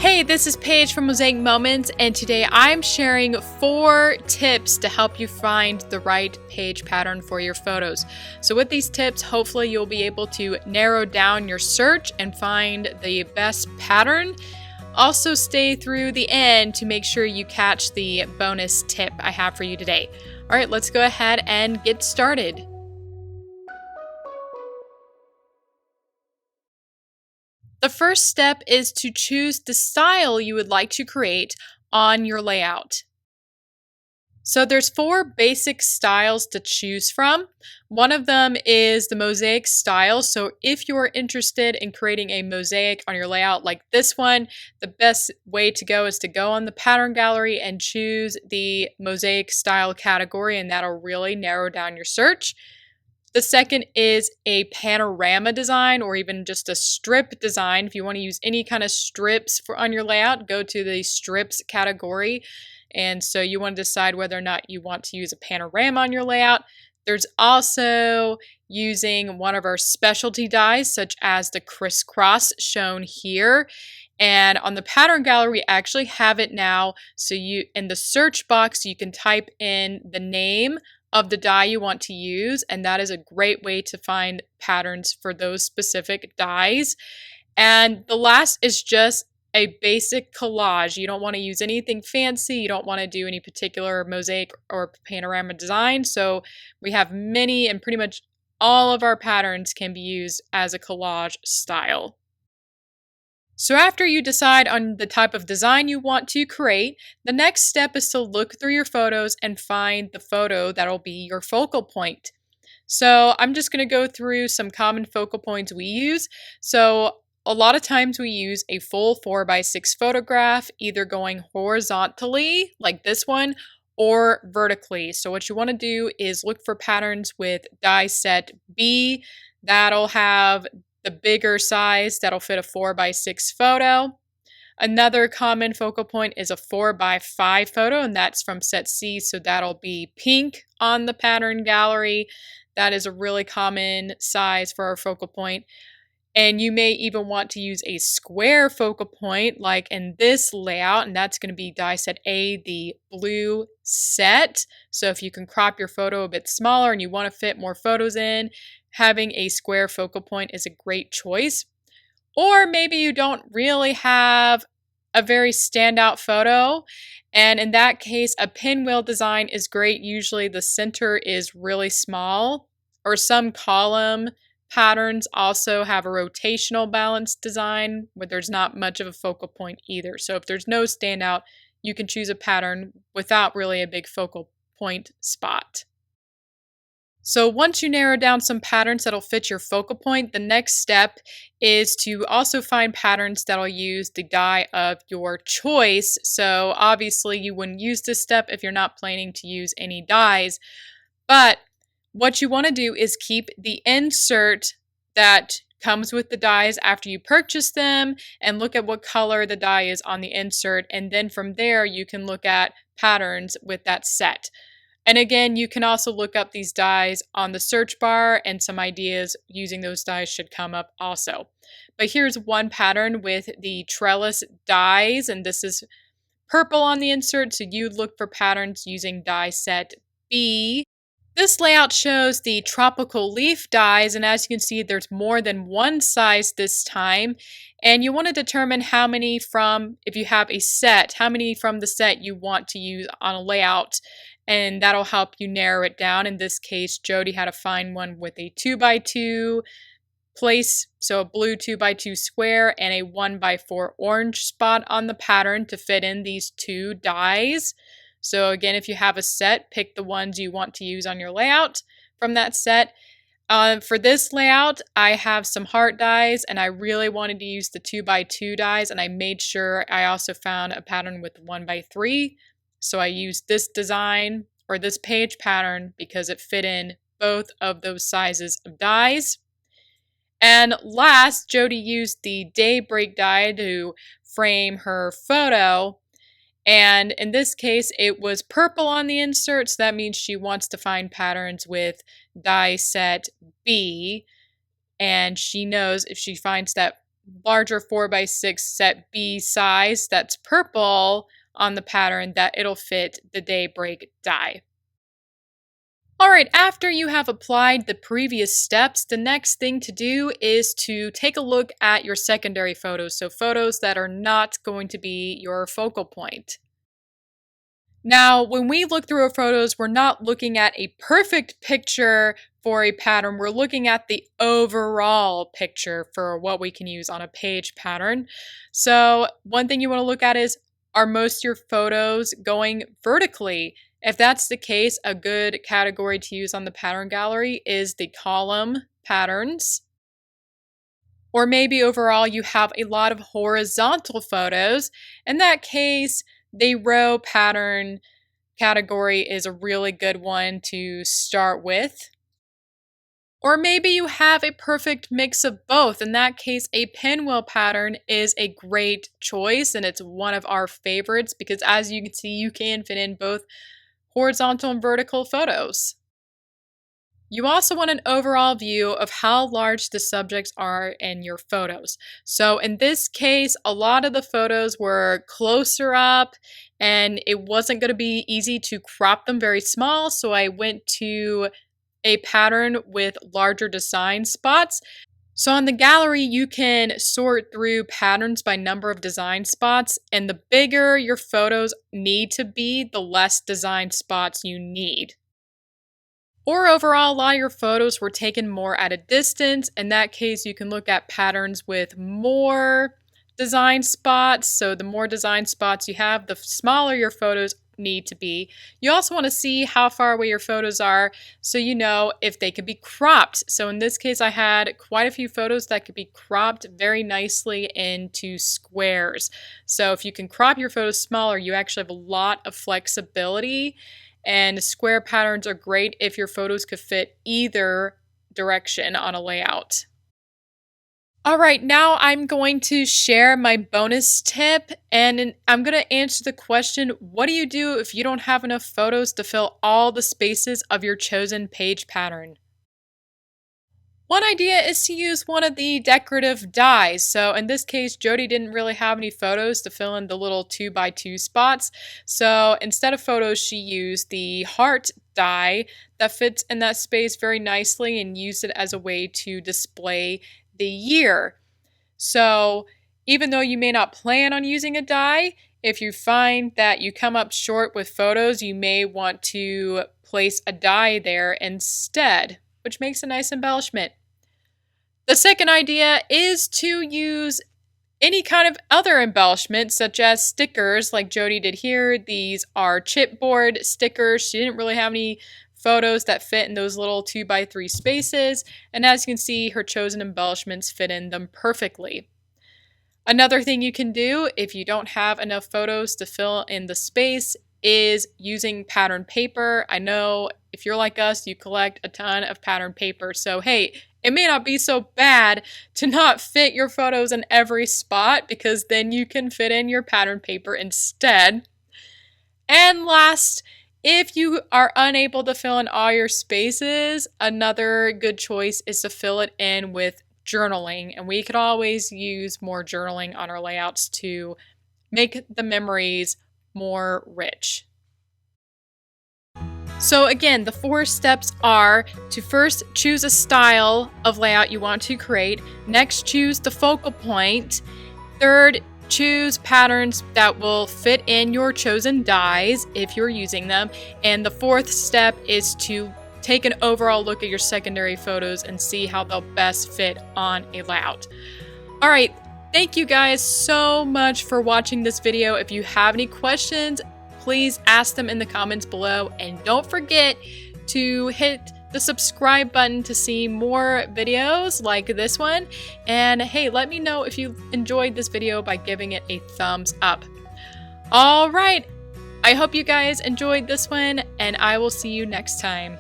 Hey, this is Paige from Mosaic Moments, and today I'm sharing 4 tips to help you find the right page pattern for your photos. So with these tips, hopefully you'll be able to narrow down your search and find the best pattern. Also stay through the end to make sure you catch the bonus tip I have for you today. All right, let's go ahead and get started. The first step is to choose the style you would like to create on your layout. So there's 4 basic styles to choose from. One of them is the mosaic style. So if you're interested in creating a mosaic on your layout like this one, the best way to go is to go on the pattern gallery and choose the mosaic style category, and that'll really narrow down your search. The second is a panorama design, or even just a strip design. If you want to use any kind of strips on your layout, go to the strips category. And so you want to decide whether or not you want to use a panorama on your layout. There's also using one of our specialty dies, such as the crisscross shown here. And on the pattern gallery, we actually have it now. So you, in the search box, you can type in the name of the die you want to use, and that is a great way to find patterns for those specific dies. And the last is just a basic collage. You don't want to use anything fancy. You don't want to do any particular mosaic or panorama design. So we have many, and pretty much all of our patterns can be used as a collage style. So after you decide on the type of design you want to create, the next step is to look through your photos and find the photo that'll be your focal point. So I'm just going to go through some common focal points we use. So a lot of times we use a full 4x6 photograph, either going horizontally like this one or vertically. So what you want to do is look for patterns with die set B. That'll have the bigger size that'll fit a 4x6 photo. Another common focal point is a 4x5 photo, and that's from set C, so that'll be pink on the pattern gallery. That is a really common size for our focal point. And you may even want to use a square focal point like in this layout, and that's going to be die set A, the blue set. So if you can crop your photo a bit smaller and you want to fit more photos in, having a square focal point is a great choice. Or maybe you don't really have a very standout photo, and in that case, a pinwheel design is great. Usually the center is really small, or some column patterns also have a rotational balance design where there's not much of a focal point either. So if there's no standout, you can choose a pattern without really a big focal point spot. So once you narrow down some patterns that'll fit your focal point, the next step is to also find patterns that'll use the die of your choice. So obviously you wouldn't use this step if you're not planning to use any dies, but what you want to do is keep the insert that comes with the dies after you purchase them and look at what color the die is on the insert, and then from there you can look at patterns with that set. And again, you can also look up these dies on the search bar, and some ideas using those dies should come up also. But here's one pattern with the trellis dies, and this is purple on the insert, so you'd look for patterns using die set B. This layout shows the tropical leaf dies, and as you can see, there's more than one size this time. And you want to determine how many from, if you have a set, how many from the set you want to use on a layout, and that'll help you narrow it down. In this case, Jody had to find one with a 2x2 place, so a blue 2x2 square and a 1x4 orange spot on the pattern to fit in these 2 dies. So again, if you have a set, pick the ones you want to use on your layout from that set. For this layout, I have some heart dies, and I really wanted to use the 2x2 dies, and I made sure I also found a pattern with 1x3. So I used this design, or this page pattern, because it fit in both of those sizes of dies. And last, Jody used the daybreak die to frame her photo. And in this case, it was purple on the insert, so that means she wants to find patterns with die set B. And she knows if she finds that larger 4x6 set B size that's purple on the pattern that it'll fit the daybreak die. Alright, after you have applied the previous steps, the next thing to do is to take a look at your secondary photos, so photos that are not going to be your focal point. Now, when we look through our photos, we're not looking at a perfect picture for a pattern. We're looking at the overall picture for what we can use on a page pattern. So one thing you want to look at is, are most of your photos going vertically? If that's the case, a good category to use on the pattern gallery is the column patterns. Or maybe overall you have a lot of horizontal photos. In that case, the row pattern category is a really good one to start with. Or maybe you have a perfect mix of both. In that case, a pinwheel pattern is a great choice, and it's one of our favorites because, as you can see, you can fit in both horizontal and vertical photos. You also want an overall view of how large the subjects are in your photos. So in this case, a lot of the photos were closer up and it wasn't going to be easy to crop them very small. So I went to a pattern with larger design spots. So on the gallery, you can sort through patterns by number of design spots, and the bigger your photos need to be, the less design spots you need. Or overall, a lot of your photos were taken more at a distance. In that case, you can look at patterns with more design spots. So the more design spots you have, the smaller your photos need to be. You also want to see how far away your photos are so you know if they could be cropped. So in this case, I had quite a few photos that could be cropped very nicely into squares. So if you can crop your photos smaller, you actually have a lot of flexibility. And square patterns are great if your photos could fit either direction on a layout. Alright, now I'm going to share my bonus tip, and I'm going to answer the question, what do you do if you don't have enough photos to fill all the spaces of your chosen page pattern? One idea is to use one of the decorative dies. So in this case, Jody didn't really have any photos to fill in the little 2x2 spots. So instead of photos, she used the heart die that fits in that space very nicely and used it as a way to display the year. So even though you may not plan on using a die, if you find that you come up short with photos, you may want to place a die there instead, which makes a nice embellishment. The second idea is to use any kind of other embellishment, such as stickers like Jody did here. These are chipboard stickers. She didn't really have any photos that fit in those little 2x3 spaces, and as you can see, her chosen embellishments fit in them perfectly. Another thing you can do if you don't have enough photos to fill in the space is using pattern paper. I know if you're like us, you collect a ton of pattern paper, so hey, it may not be so bad to not fit your photos in every spot because then you can fit in your pattern paper instead. And last, if you are unable to fill in all your spaces, another good choice is to fill it in with journaling. And we could always use more journaling on our layouts to make the memories more rich. So again, the 4 steps are to first choose a style of layout you want to create. Next, choose the focal point. Third, choose patterns that will fit in your chosen dies if you're using them. And the 4th step is to take an overall look at your secondary photos and see how they'll best fit on a layout. Alright, thank you guys so much for watching this video. If you have any questions, please ask them in the comments below, and don't forget to hit the subscribe button to see more videos like this one. And hey, let me know if you enjoyed this video by giving it a thumbs up. All right, I hope you guys enjoyed this one, and I will see you next time.